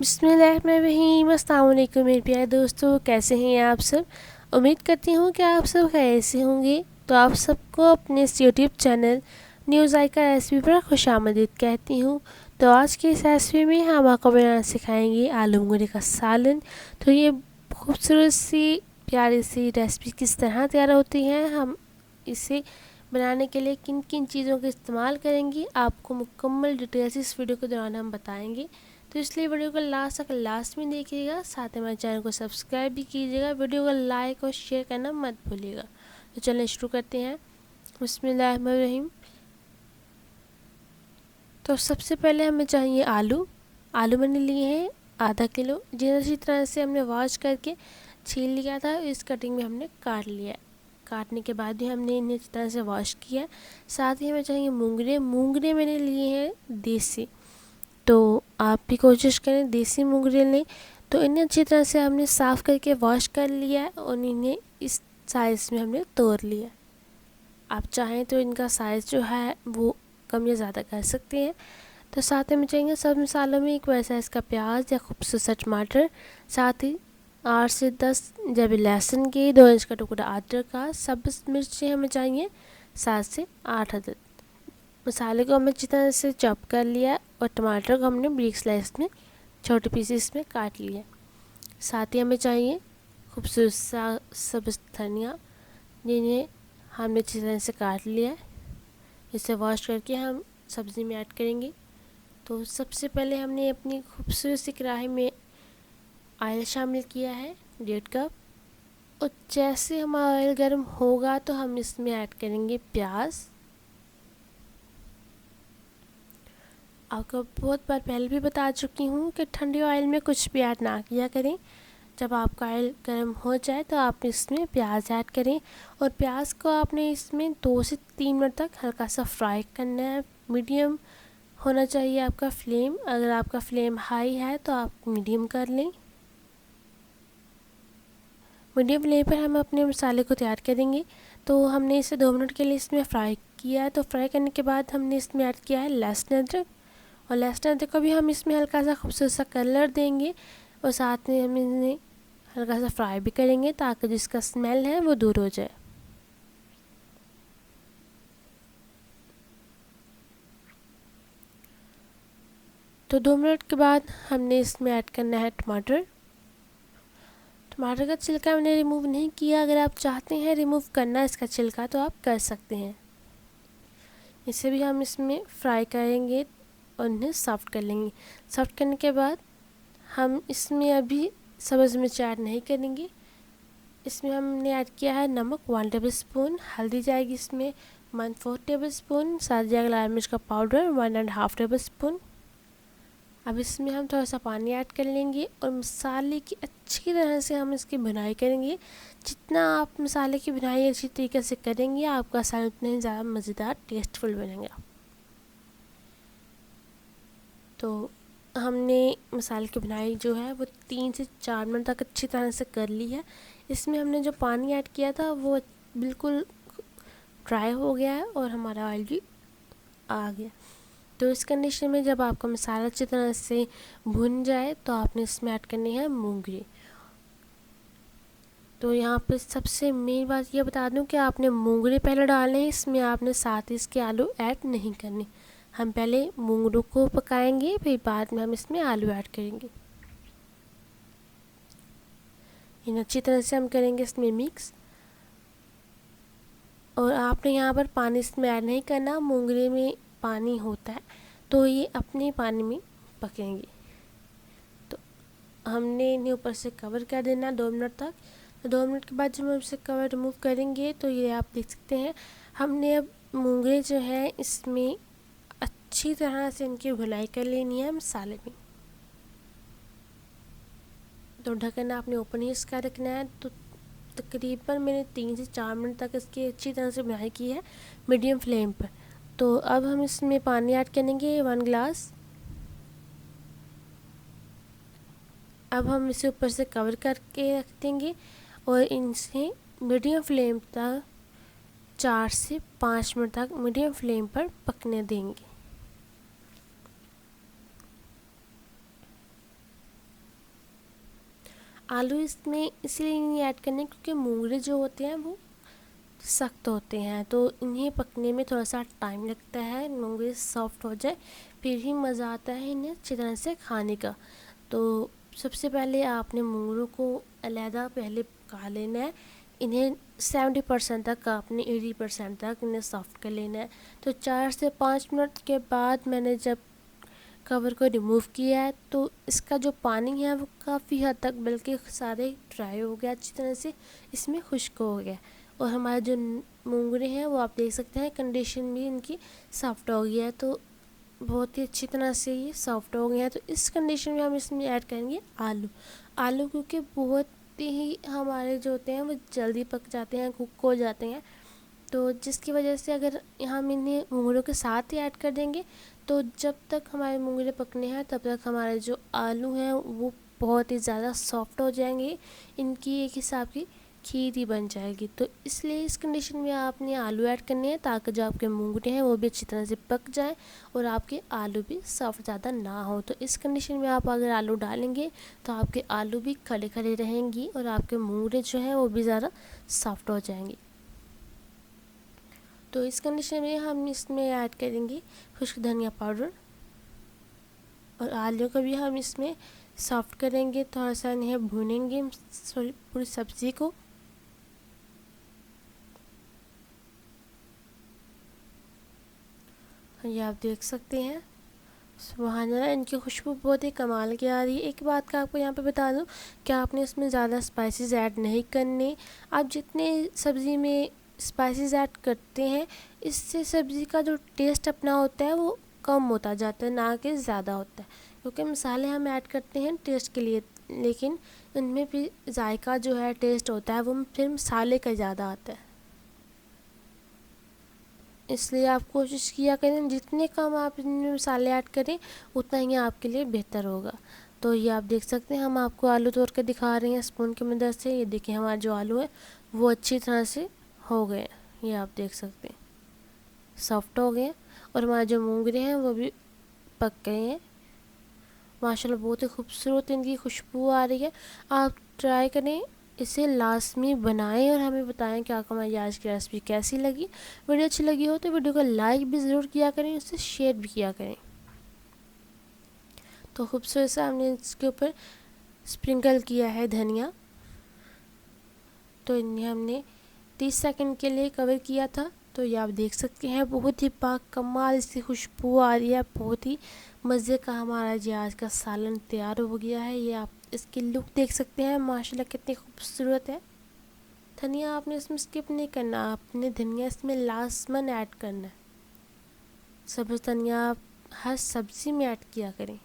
बिस्मिल्लाहिर्रहमानिर्रहीम। अस्सलाम वालेकुम मेरे प्यारे दोस्तों, कैसे हैं आप सब। उम्मीद करती हूँ कि आप सब कैसे होंगे। तो आप सबको अपने इस यूट्यूब चैनल न्यूज़ आइका रेसिपी पर खुशामदीद कहती हूँ। तो आज की इस रेसिपी में हम आपको बनाना सिखाएंगे आलू मूंगरे का सालन। तो ये खूबसूरत सी प्यारी सी रेसिपी किस तरह तैयार होती है, हम इसे बनाने के लिए किन किन चीज़ों का इस्तेमाल करेंगे, आपको मुकम्मल डिटेल से इस वीडियो के दौरान हम बताएंगे। तो इसलिए वीडियो को लास्ट में देखिएगा, साथ ही हमारे चैनल को सब्सक्राइब भी कीजिएगा, वीडियो को लाइक और शेयर करना मत भूलिएगा। तो चलिए शुरू करते हैं। बिस्मिल्लाहिर्रहमानिर्रहीम। तो सबसे पहले हमें चाहिए आलू। आलू मैंने लिए हैं आधा किलो, जिन्हें अच्छी तरह से हमने वॉश करके छील लिया था। इस कटिंग में हमने काट लिया। काटने के बाद भी हमने इन्हें अच्छी तरह से वॉश किया। साथ ही हमें चाहिए मूंगरे। मूंगरे मैंने लिए हैं देसी, तो आप भी कोशिश करें देसी मूंगरे लें। तो इन्हें अच्छी तरह से हमने साफ़ करके वॉश कर लिया है और इन्हें इस साइज़ में हमने तोड़ लिया। आप चाहें तो इनका साइज़ जो है वो कम या ज़्यादा कर सकते हैं। तो साथ में चाहिए सब मसालों में एक वैसा इसका प्याज या खूबसूरत सा टमाटर, साथ ही 8 से 10 जब लहसुन के, 2 इंच का टुकड़ा अदरक का, सब्ज़ मिर्चें हमें चाहिए 7 से 8 अदद। मसाले को हमने अच्छी तरह से चॉप कर लिया और टमाटर को हमने ब्रिक स्लाइस में छोटे पीसेस में काट लिया। साथ ही हमें चाहिए खूबसूरत सा सब्ज़ धनिया, जिन्हें हमने अच्छी तरह से काट लिया है। इसे वॉश करके हम सब्ज़ी में ऐड करेंगे। तो सबसे पहले हमने अपनी खूबसूरत सी कढ़ाई में ऑयल शामिल किया है 1.5 कप, और जैसे हमारा ऑयल गर्म होगा तो हम इसमें ऐड करेंगे प्याज। आपको बहुत बार पहले भी बता चुकी हूँ कि ठंडे ऑयल में कुछ भी ऐड ना किया करें। जब आपका ऑयल गर्म हो जाए तो आप इसमें प्याज ऐड करें, और प्याज को आपने इसमें 2 से 3 मिनट तक हल्का सा फ्राई करना है। मीडियम होना चाहिए आपका फ्लेम। अगर आपका फ्लेम हाई है तो आप मीडियम कर लें। मीडियम फ्लेम पर हम अपने मसाले को तैयार करेंगे। तो हमने इसे 2 मिनट के लिए इसमें फ्राई किया है। तो फ्राई करने के बाद हमने इसमें ऐड किया है लहसुन अदरक, और लहसुन अदरक को भी हम इसमें हल्का सा खूबसूरत सा कलर देंगे, और साथ में हम इन्हें हल्का सा फ्राई भी करेंगे ताकि जिसका स्मेल है वो दूर हो जाए। तो 2 मिनट के बाद हमने इसमें ऐड करना है टमाटर। टमाटर का छिलका मैंने रिमूव नहीं किया। अगर आप चाहते हैं रिमूव करना इसका छिलका तो आप कर सकते हैं। इसे भी हम इसमें फ्राई करेंगे और इन्हें सॉफ्ट कर लेंगे। सॉफ्ट करने के बाद हम इसमें अभी सब्ज़ मिर्च ऐड नहीं करेंगे। इसमें हमने ऐड किया है नमक 1 टेबल स्पून, हल्दी जाएगी इसमें 1/4 टेबल स्पून, साथ जाएगा लाल मिर्च का पाउडर 1.5 टेबल स्पून। अब इसमें हम थोड़ा सा पानी ऐड कर लेंगे और मसाले की अच्छी तरह से हम इसकी भुनाई करेंगे। जितना आप मसाले की भुनाई अच्छी तरीके से करेंगे आपका सालन उतना ही ज़्यादा मज़ेदार टेस्टफुल बनेगा। तो हमने मसाले की भुनाई जो है वो 3 से 4 मिनट तक अच्छी तरह से कर ली है। इसमें हमने जो पानी ऐड किया था वो बिल्कुल ड्राई हो गया है और हमारा ऑयल भी आ गया। तो इस कंडीशन में जब आपका मसाला अच्छी तरह से भुन जाए तो आपने इसमें ऐड करनी है मूंगरे। तो यहाँ पे सबसे मेन बात ये बता दूँ कि आपने मूंगरे पहले डालने हैं, इसमें आपने साथ ही इसके आलू ऐड नहीं करने। हम पहले मूंगरों को पकाएंगे, फिर बाद में हम इसमें आलू ऐड करेंगे। इन अच्छी तरह से हम करेंगे इसमें मिक्स। और आपने यहाँ पर पानी इसमें ऐड नहीं करना, मूंगरे में पानी होता है तो ये अपने पानी में पकेंगे। तो हमने इन्हें ऊपर से कवर कर देना 2 मिनट तक। तो 2 मिनट के बाद जब हम इसे कवर रिमूव करेंगे तो ये आप देख सकते हैं हमने अब मूंगरे जो है इसमें अच्छी तरह से इनकी भुनाई कर लेनी है मसाले में। तो ढक्कन आपने ओपन ही इसका रखना है। तो तकरीबन मैंने 3 से 4 मिनट तक इसकी अच्छी तरह से भुनाई की है मीडियम फ्लेम पर। तो अब हम इसमें पानी ऐड करेंगे 1 गिलास। अब हम इसे ऊपर से कवर करके रख देंगे और इनसे मीडियम फ्लेम तक 4 से 5 मिनट तक मीडियम फ्लेम पर पकने देंगे। आलू इसमें इसलिए नहीं ऐड करने क्योंकि मूंगरे जो होते हैं वो सख्त होते हैं, तो इन्हें पकने में थोड़ा सा टाइम लगता है, मूंगरे सॉफ्ट हो जाए फिर ही मज़ा आता है इन्हें अच्छी तरह से खाने का। तो सबसे पहले आपने मूंगरों को अलहदा पहले पका लेना है। इन्हें 70% तक, आपने 80% तक इन्हें सॉफ्ट कर लेना है। तो 4 से 5 मिनट के बाद मैंने जब कवर को रिमूव किया है तो इसका जो पानी है वो काफ़ी हद तक बल्कि सारे ड्राई हो गया, अच्छी तरह से इसमें खुश्क हो गया। और हमारे जो मूंगरे हैं वो आप देख सकते हैं कंडीशन भी इनकी सॉफ्ट हो गई है, तो बहुत ही अच्छी तरह से ये सॉफ्ट हो गए हैं। तो इस कंडीशन में हम इसमें ऐड करेंगे आलू। आलू क्योंकि बहुत ही हमारे जो होते हैं वो जल्दी पक जाते हैं, कुक हो जाते हैं, तो जिसकी वजह से अगर हम इन्हें मूंगरों के साथ ही ऐड कर देंगे तो जब तक हमारे मूंगरे पकने हैं तब तक हमारे जो आलू हैं वो बहुत ही ज़्यादा सॉफ्ट हो जाएंगे, इनकी एक हिसाब की खीर ही बन जाएगी। तो इसलिए इस कंडीशन में आपने आलू ऐड करने हैं ताकि जो आपके मूंगरे हैं वो भी अच्छी तरह से पक जाएं और आपके आलू भी सॉफ्ट ज़्यादा ना हो। तो इस कंडीशन में आप अगर आलू डालेंगे तो आपके आलू भी खड़े खड़े रहेंगी और आपके मूंगरे जो हैं वो भी ज़्यादा सॉफ्ट हो जाएंगे। तो इस कंडीशन में हम इसमें ऐड करेंगे खुश्क धनिया पाउडर, और आलू को भी हम इसमें सॉफ्ट करेंगे, थोड़ा सा इन्हें भूनेंगे पूरी सब्ज़ी को। ये आप देख सकते हैं सुभान अल्लाह, इनकी खुशबू बहुत ही कमाल की आ रही है। एक बात का आपको यहाँ पे बता दूँ कि आपने इसमें ज़्यादा स्पाइसेस ऐड नहीं करने। आप जितने सब्ज़ी में स्पाइसेस ऐड करते हैं इससे सब्ज़ी का जो टेस्ट अपना होता है वो कम होता जाता है, ना कि ज़्यादा होता है, क्योंकि मसाले हम ऐड करते हैं टेस्ट के लिए, लेकिन उनमें भी जायका जो है टेस्ट होता है वो फिर मसाले का ज़्यादा आता है। इसलिए आप कोशिश किया करें जितने कम आप इनमें मसाले ऐड करें उतना ही आपके लिए बेहतर होगा। तो ये आप देख सकते हैं हम आपको आलू तोड़ के दिखा रहे हैं स्पून की मदद से। ये देखिए हमारे जो आलू है वो अच्छी तरह से हो गए हैं, ये आप देख सकते हैं सॉफ्ट हो गए हैं, और हमारे जो मूंगरे हैं वो भी पक गए हैं माशाल्लाह। बहुत ही खूबसूरत इनकी खुशबू आ रही है। आप ट्राई करें, इसे लाजमी बनाएं और हमें बताएं कि आपको हमारी आज की रेसिपी कैसी लगी। वीडियो अच्छी लगी हो तो वीडियो को लाइक भी ज़रूर किया करें, उससे शेयर भी किया करें। तो खूबसूरत सा हमने इसके ऊपर स्प्रिंकल किया है धनिया। तो इन्हें हमने 30 सेकंड के लिए कवर किया था। तो ये आप देख सकते हैं बहुत ही पाक कमाल इसकी खुशबू आ रही है, बहुत ही मज़े का हमारा जी आज का सालन तैयार हो गया है। ये आप इसकी लुक देख सकते हैं माशाल्लाह कितनी खूबसूरत है। धनिया आपने इसमें स्किप नहीं करना, आपने धनिया इसमें लास्ट में ऐड करना है। सब्ज़ धनिया आप हर सब्ज़ी में ऐड किया करें।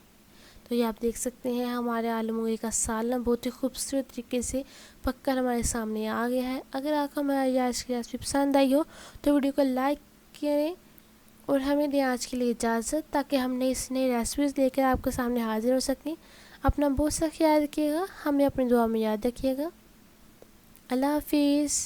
तो ये आप देख सकते हैं हमारे आलू मूंगरे का सालन बहुत ही खूबसूरत तरीके से पककर हमारे सामने आ गया है। अगर आपको हमारी आज की रेसिपी पसंद आई हो तो वीडियो को लाइक करें और हमें दें आज के लिए इजाज़त, ताकि हम नई रेसिपीज़ लेकर आपके सामने हाजिर हो सकें। अपना बहुत सा ख्याल रखिएगा, हमें अपनी दुआ में याद रखिएगा। अल्लाह हाफिज़।